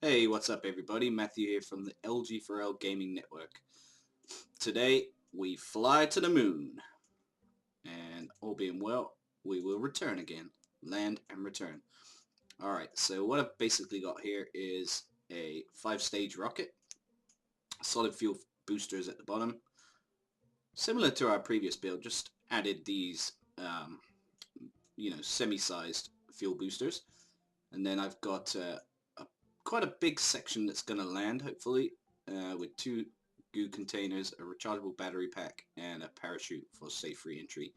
Hey, what's up everybody? Matthew here from the LG4L Gaming Network. Today, we fly to the moon. And all being well, we will return again. Land and return. Alright, so what I've basically got here is a 5-stage rocket. Solid fuel boosters at the bottom. Similar to our previous build, just added these, semi-sized fuel boosters. And then I've got quite a big section that's going to land, hopefully, with 2 goo containers, a rechargeable battery pack, and a parachute for safe re-entry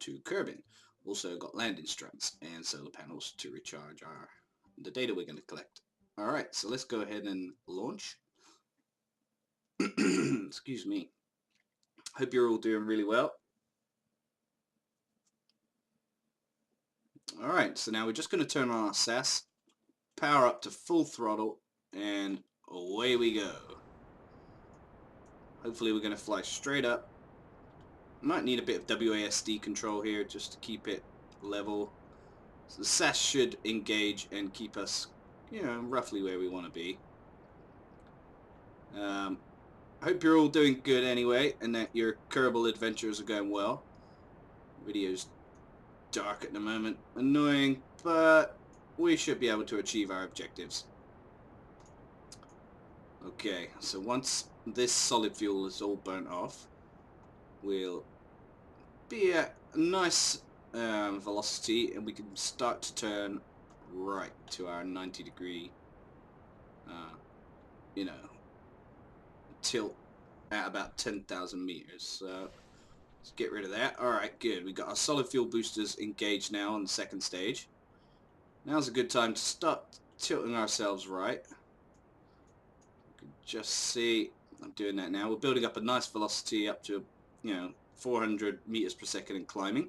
to Kerbin. Also got landing struts and solar panels to recharge the data we're going to collect. Alright, so let's go ahead and launch. Excuse me. Hope you're all doing really well. Alright, so now we're just going to turn on our SAS, power up to full throttle, and away we go. Hopefully we're going to fly straight up. Might need a bit of WASD control here just to keep it level. So the SAS should engage and keep us, roughly where we want to be. Hope you're all doing good anyway, and that your Kerbal adventures are going well. Video's dark at the moment. Annoying, but we should be able to achieve our objectives. Okay, so once this solid fuel is all burnt off, we'll be at a nice velocity, and we can start to turn right to our 90-degree tilt at about 10,000 meters. So let's get rid of that. Alright, good. We got our solid fuel boosters engaged now on the second stage. Now's a good time to start tilting ourselves right. You can just see I'm doing that now. We're building up a nice velocity up to 400 meters per second and climbing.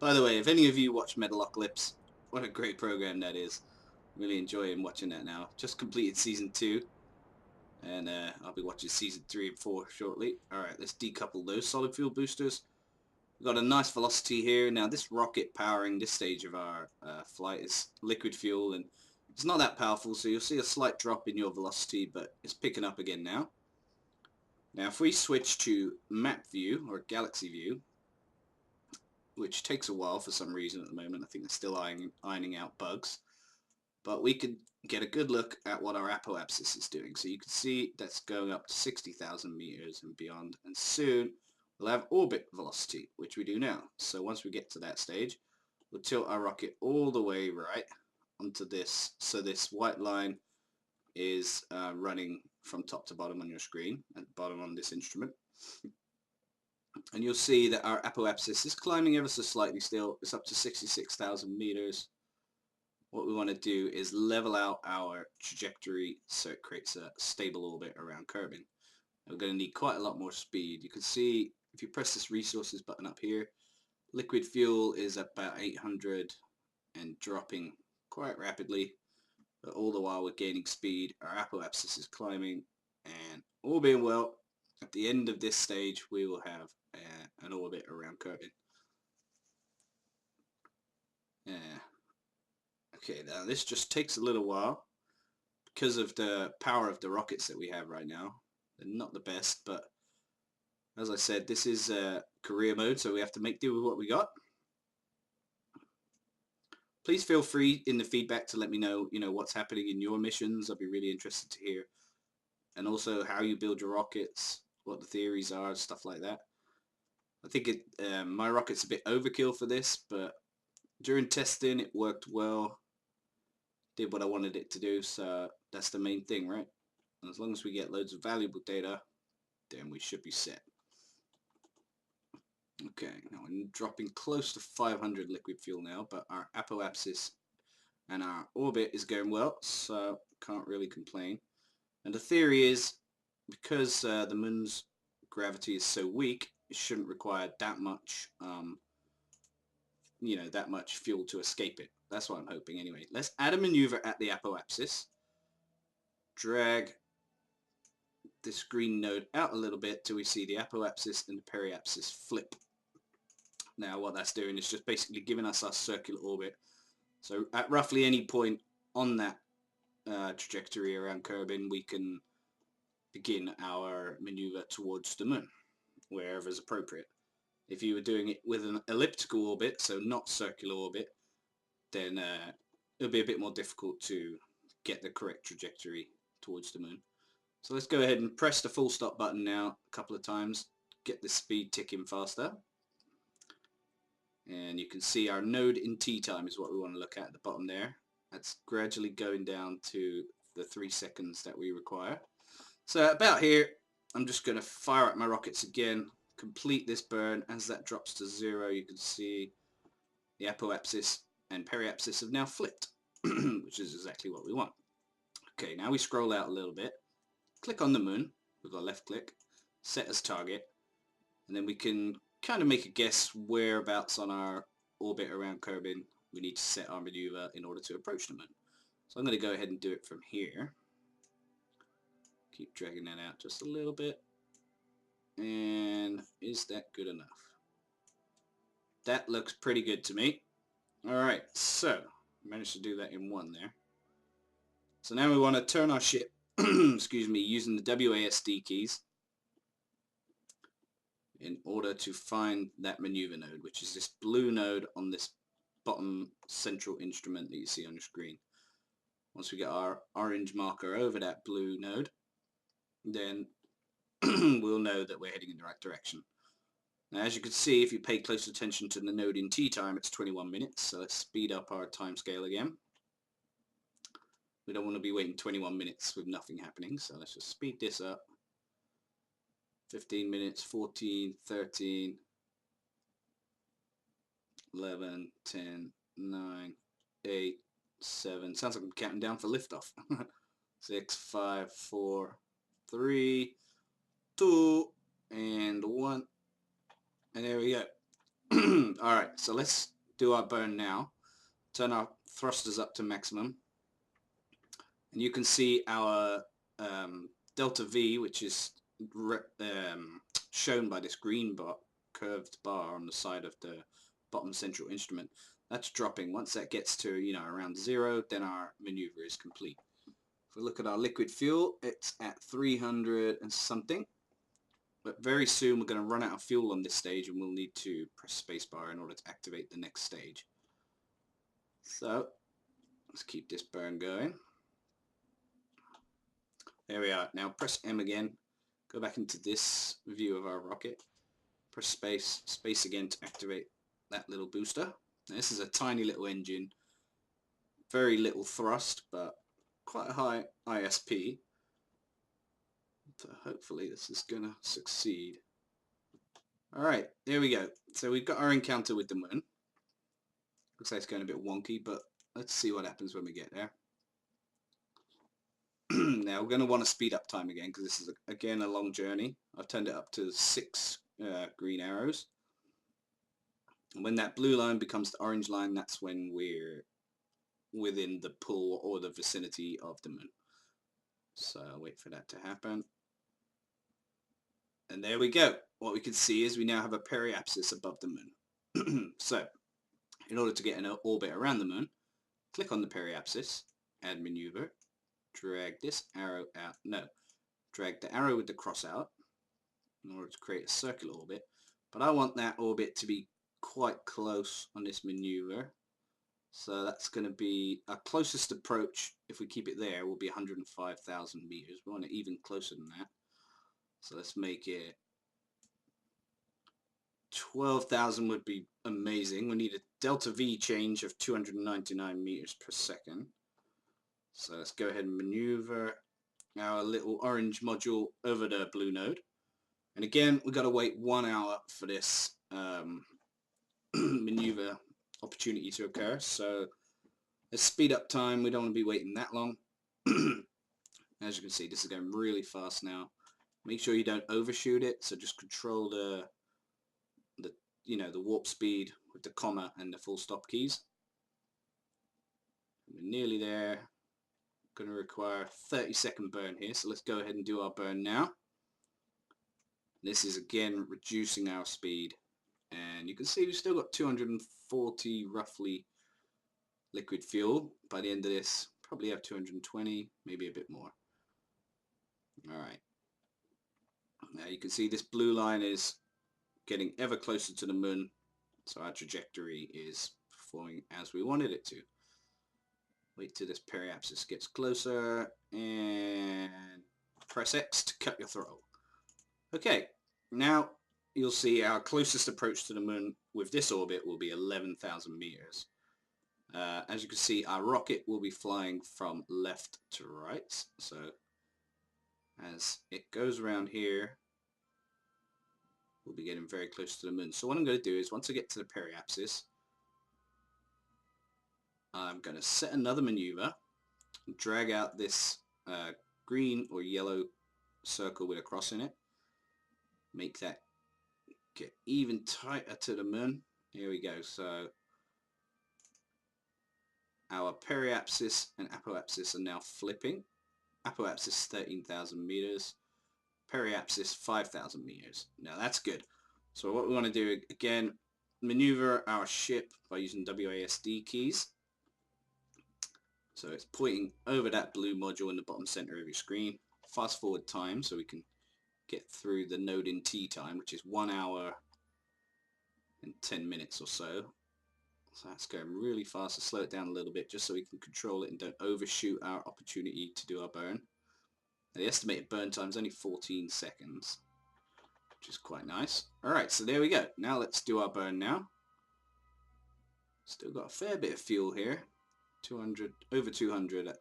By the way, if any of you watch Metalocalypse, what a great program that is. Really enjoying watching that now. Just completed season 2, and I'll be watching season 3 and 4 shortly. Alright, let's decouple those solid fuel boosters. We've got a nice velocity here. Now this rocket powering this stage of our flight is liquid fuel, and it's not that powerful, so you'll see a slight drop in your velocity, but it's picking up again now. Now if we switch to map view or galaxy view, which takes a while for some reason at the moment, I think they're still ironing out bugs, but we could get a good look at what our apoapsis is doing. So you can see that's going up to 60,000 meters and beyond, and soon we'll have orbit velocity, which we do now. So once we get to that stage, we'll tilt our rocket all the way right onto this. So this white line is running from top to bottom on your screen, at the bottom on this instrument. And you'll see that our apoapsis is climbing ever so slightly still. It's up to 66,000 meters. What we want to do is level out our trajectory so it creates a stable orbit around Kerbin. We're going to need quite a lot more speed. You can see if you press this resources button up here, liquid fuel is about 800 and dropping quite rapidly, but all the while we're gaining speed. Our apoapsis is climbing, and all being well, at the end of this stage we will have an orbit around Kerbin. Okay, now this just takes a little while because of the power of the rockets that we have right now. They're not the best, but as I said, this is career mode, so we have to make do with what we got. Please feel free in the feedback to let me know, what's happening in your missions. I'll be really interested to hear. And also how you build your rockets, what the theories are, stuff like that. I think my rocket's a bit overkill for this, but during testing it worked well. Did what I wanted it to do, so that's the main thing, right? And as long as we get loads of valuable data, then we should be set. Okay, now we're dropping close to 500 liquid fuel now, but our apoapsis and our orbit is going well, so can't really complain. And the theory is, because the moon's gravity is so weak, it shouldn't require that much that much fuel to escape it. That's what I'm hoping anyway. Let's add a maneuver at the apoapsis. Drag this green node out a little bit till we see the apoapsis and the periapsis flip. Now what that's doing is just basically giving us our circular orbit So at roughly any point on that trajectory around Kerbin, we can begin our maneuver towards the moon, wherever is appropriate. If you were doing it with an elliptical orbit, so not circular orbit, then it'll be a bit more difficult to get the correct trajectory towards the moon. So let's go ahead and press the full stop button now a couple of times, get the speed ticking faster. And you can see our node in T time is what we want to look at the bottom there. That's gradually going down to the 3 seconds that we require. So about here, I'm just going to fire up my rockets again, complete this burn. As that drops to 0, you can see the apoapsis and periapsis have now flipped, which is exactly what we want. Okay, now we scroll out a little bit, click on the moon with our left click, set as target, and then we can kind of make a guess whereabouts on our orbit around Kerbin we need to set our maneuver in order to approach the moon. So I'm going to go ahead and do it from here. Keep dragging that out just a little bit. And is that good enough? That looks pretty good to me. Alright, so managed to do that in one there. So now we want to turn our ship, excuse me, using the WASD keys in order to find that maneuver node, which is this blue node on this bottom central instrument that you see on your screen. Once we get our orange marker over that blue node, then we'll know that we're heading in the right direction. Now, as you can see, if you pay close attention to the node in T time, it's 21 minutes, so let's speed up our time scale again. We don't want to be waiting 21 minutes with nothing happening, so let's just speed this up. 15 minutes, 14, 13, 11, 10, 9, 8, 7. Sounds like I'm counting down for liftoff. 6, 5, 4, 3, 2, and 1. And there we go. Alright, so let's do our burn now. Turn our thrusters up to maximum. And you can see our delta V, which is shown by this green curved bar on the side of the bottom central instrument. That's dropping. Once that gets to, around 0, then our maneuver is complete. If we look at our liquid fuel, it's at 300 and something. But very soon we're going to run out of fuel on this stage and we'll need to press spacebar in order to activate the next stage. So let's keep this burn going. There we are. Now press M again. Go back into this view of our rocket. Press space again to activate that little booster. Now, this is a tiny little engine. Very little thrust, but quite a high ISP. So hopefully this is going to succeed. Alright, there we go. So we've got our encounter with the moon. Looks like it's going a bit wonky, but let's see what happens when we get there. Now we're going to want to speed up time again because this is again a long journey. I've turned it up to 6 green arrows. And when that blue line becomes the orange line, that's when we're within the pull or the vicinity of the moon. So I'll wait for that to happen. And there we go. What we can see is we now have a periapsis above the moon. So in order to get an orbit around the moon, click on the periapsis, add maneuver, drag this arrow out. No, drag the arrow with the cross out in order to create a circular orbit. But I want that orbit to be quite close on this maneuver. So that's going to be our closest approach, if we keep it there, will be 105,000 meters. We want it even closer than that. So let's make it 12,000 would be amazing. We need a delta V change of 299 meters per second. So let's go ahead and maneuver our little orange module over the blue node. And again, we've got to wait 1 hour for this maneuver opportunity to occur. So let's speed up time. We don't want to be waiting that long. As you can see, this is going really fast now. Make sure you don't overshoot it. So just control the warp speed with the comma and the full stop keys. We're nearly there. Going to require a 30-second burn here, so let's go ahead and do our burn now. This is again reducing our speed, and you can see we've still got 240 roughly liquid fuel. By the end of this, probably have 220, maybe a bit more. Alright. Now you can see this blue line is getting ever closer to the moon, so our trajectory is performing as we wanted it to. Wait till this periapsis gets closer and press X to cut your throttle. Okay, now you'll see our closest approach to the moon with this orbit will be 11,000 meters. As you can see, our rocket will be flying from left to right, so as it goes around here, we'll be getting very close to the moon. So what I'm going to do is, once I get to the periapsis, I'm going to set another maneuver, drag out this green or yellow circle with a cross in it, make that get even tighter to the moon. Here we go. So our periapsis and apoapsis are now flipping. Apoapsis 13,000 meters, periapsis 5,000 meters. Now that's good. So what we want to do again, maneuver our ship by using WASD keys. So it's pointing over that blue module in the bottom center of your screen. Fast forward time so we can get through the node in T time, which is 1 hour and 10 minutes or so. So that's going really fast. So slow it down a little bit just so we can control it and don't overshoot our opportunity to do our burn. Now, the estimated burn time is only 14 seconds, which is quite nice. Alright, so there we go. Now let's do our burn now. Still got a fair bit of fuel here. 200, over 200,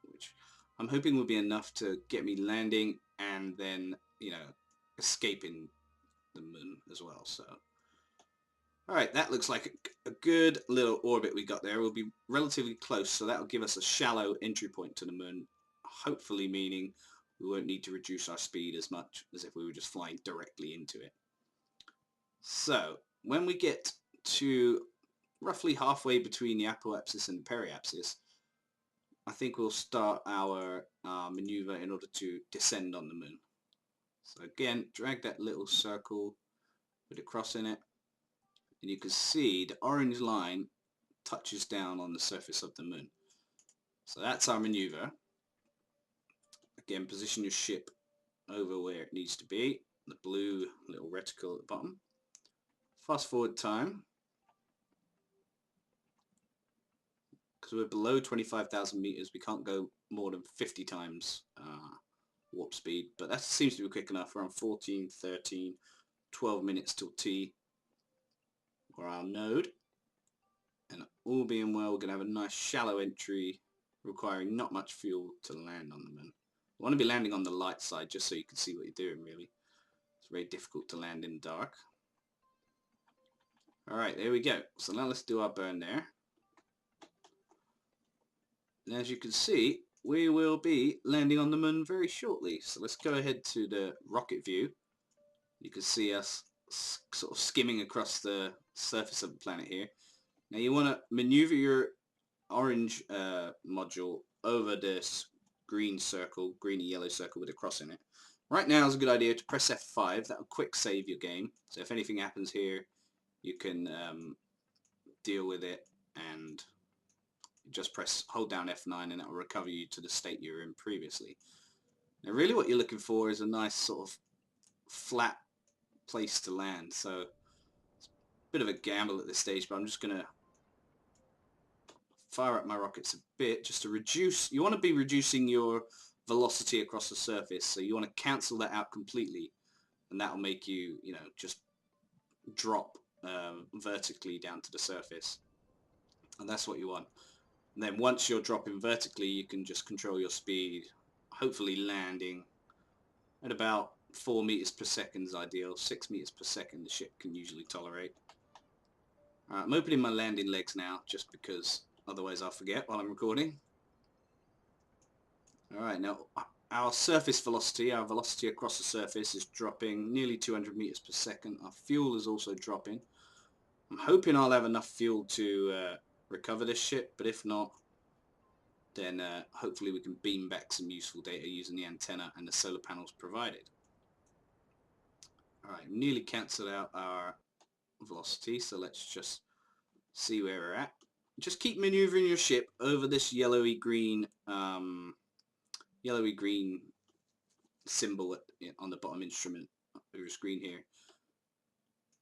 which I'm hoping will be enough to get me landing and then, you know, escaping the moon as well. So, alright, that looks like a good little orbit we got there. We'll be relatively close, so that will give us a shallow entry point to the moon, hopefully meaning we won't need to reduce our speed as much as if we were just flying directly into it. So, when we get to roughly halfway between the apoapsis and the periapsis, I think we'll start our maneuver in order to descend on the moon. So again, drag that little circle with a cross in it, and you can see the orange line touches down on the surface of the moon. So that's our maneuver. Again, position your ship over where it needs to be, the blue little reticle at the bottom. Fast forward time. Because we're below 25,000 meters, we can't go more than 50 times warp speed, but that seems to be quick enough. We're on 14, 13, 12 minutes till T, or our node, and all being well, we're going to have a nice shallow entry requiring not much fuel to land on the moon. You want to be landing on the light side just so you can see what you're doing, really. It's very difficult to land in the dark. Alright, there we go. So now let's do our burn there. And as you can see, we will be landing on the moon very shortly. So let's go ahead to the rocket view. You can see us sort of skimming across the surface of the planet here. Now you want to maneuver your orange module over this green circle, greeny yellow circle with a cross in it. Right now is a good idea to press F5. That will quick save your game. So if anything happens here, you can deal with it and just hold down F9 and that will recover you to the state you were in previously. Now really what you're looking for is a nice sort of flat place to land. So it's a bit of a gamble at this stage, but I'm just going to fire up my rockets a bit just to reduce. You want to be reducing your velocity across the surface, so you want to cancel that out completely, and that will make you, you know, just drop vertically down to the surface, and that's what you want. And then once you're dropping vertically, you can just control your speed, hopefully landing at about 4 meters per second is ideal. 6 meters per second the ship can usually tolerate. Alright, I'm opening my landing legs now just because otherwise I'll forget while I'm recording. Alright, now our surface velocity, our velocity across the surface is dropping nearly 200 meters per second. Our fuel is also dropping. I'm hoping I'll have enough fuel to recover this ship, but if not, then hopefully we can beam back some useful data using the antenna and the solar panels provided. Alright, nearly cancelled out our velocity, so let's just see where we're at. just keep maneuvering your ship over this yellowy green symbol on the bottom instrument of your screen here.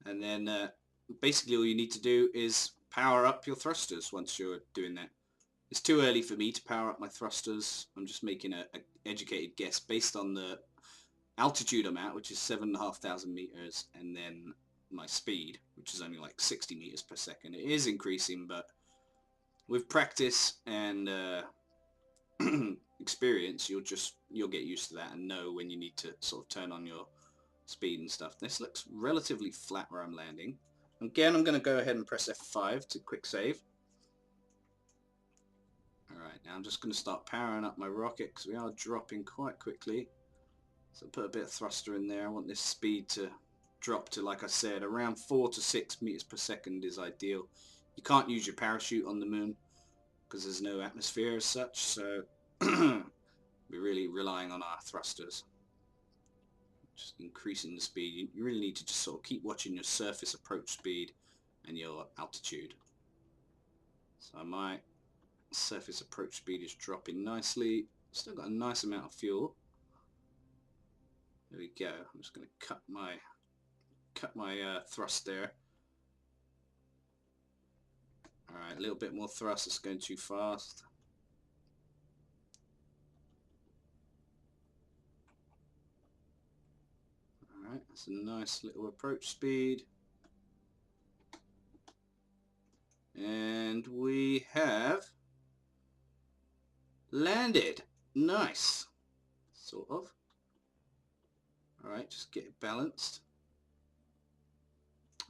And then basically all you need to do is power up your thrusters once you're doing that. It's too early for me to power up my thrusters. I'm just making an educated guess based on the altitude I'm at, which is 7,500 meters, and then my speed, which is only like 60 meters per second. It is increasing, but with practice and experience, you'll get used to that and know when you need to sort of turn on your speed and stuff. This looks relatively flat where I'm landing. Again, I'm going to go ahead and press F5 to quick save. Alright, now I'm just going to start powering up my rocket because we are dropping quite quickly. So put a bit of thruster in there. I want this speed to drop to, like I said, around 4 to 6 meters per second is ideal. You can't use your parachute on the moon because there's no atmosphere as such, so we're really relying on our thrusters. Just increasing the speed. You really need to just sort of keep watching your surface approach speed and your altitude. So my surface approach speed is dropping nicely. Still got a nice amount of fuel. There we go. I'm just going to cut my thrust there. Alright, a little bit more thrust. It's going too fast. Alright, that's a nice little approach speed. And we have landed. Nice. Sort of. Alright, just get it balanced.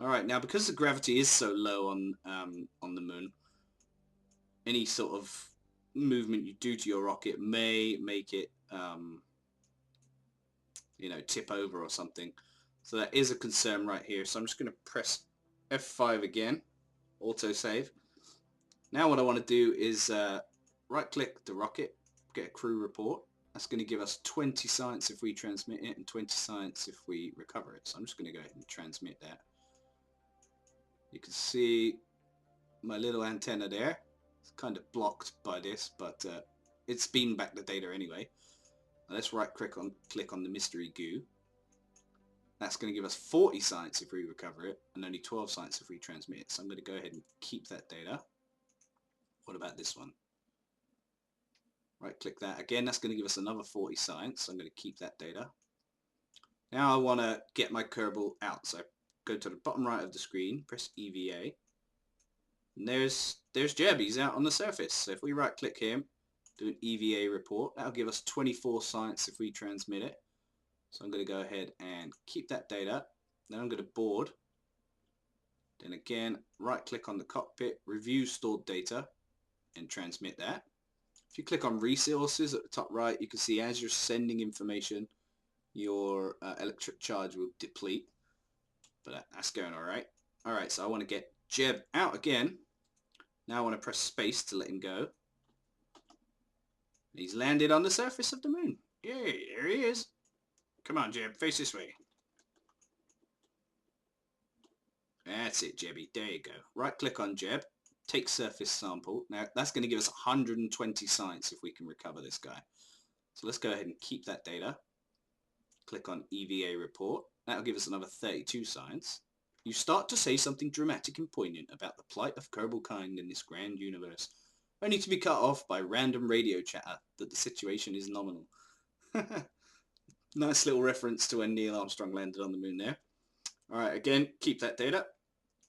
Alright, now because the gravity is so low on the moon, any sort of movement you do to your rocket may make it you know, tip over or something. So that is a concern right here. So I'm just going to press F5 again, autosave. Now what I want to do is right click the rocket, get a crew report. That's going to give us 20 science if we transmit it and 20 science if we recover it. So I'm just going to go ahead and transmit that. You can see my little antenna there. It's kind of blocked by this, but it's beamed back the data anyway. Now let's right click on the mystery goo. That's going to give us 40 science if we recover it and only 12 science if we transmit it. So I'm going to go ahead and keep that data. What about this one? Right click that. Again, that's going to give us another 40 science. So I'm going to keep that data. Now I want to get my Kerbal out. So go to the bottom right of the screen, press EVA. And there's Jeb. He's out on the surface. So if we right click him, do an EVA report, that'll give us 24 science if we transmit it. So I'm going to go ahead and keep that data. Then I'm going to board. Then again, right click on the cockpit, review stored data, and transmit that. If you click on resources at the top right, you can see as you're sending information, your electric charge will deplete. But that's going alright. Alright, so I want to get Jeb out again. Now I want to press space to let him go. He's landed on the surface of the moon. Yay, there he is. Come on, Jeb, face this way. That's it, Jebby. There you go. Right click on Jeb. Take surface sample. Now that's going to give us 120 science if we can recover this guy. So let's go ahead and keep that data. Click on EVA report. That'll give us another 32 science. You start to say something dramatic and poignant about the plight of Kerbal kind in this grand universe, only to be cut off by random radio chatter that the situation is nominal. Nice little reference to when Neil Armstrong landed on the moon there. Alright, again, keep that data.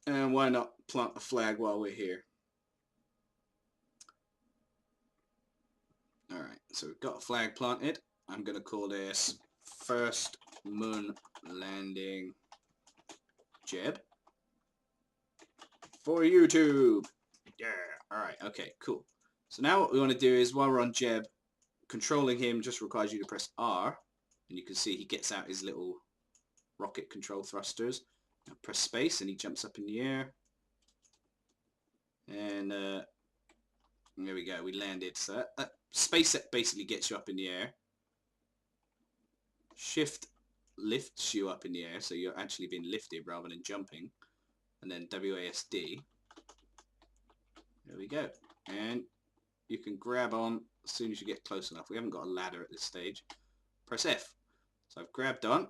And why not plant the flag while we're here? Alright, so we've got a flag planted. I'm going to call this First Moon Landing Jeb for YouTube. Yeah, alright, okay, cool. So now what we want to do is, while we're on Jeb, controlling him just requires you to press R, and you can see he gets out his little rocket control thrusters. Now press space and he jumps up in the air. And there we go, we landed. So that space basically gets you up in the air. Shift lifts you up in the air, so you're actually being lifted rather than jumping. And then WASD. There we go. And you can grab on as soon as you get close enough. We haven't got a ladder at this stage. Press F. So I've grabbed on.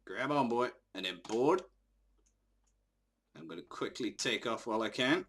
Grab on, boy. And then board. I'm going to quickly take off while I can.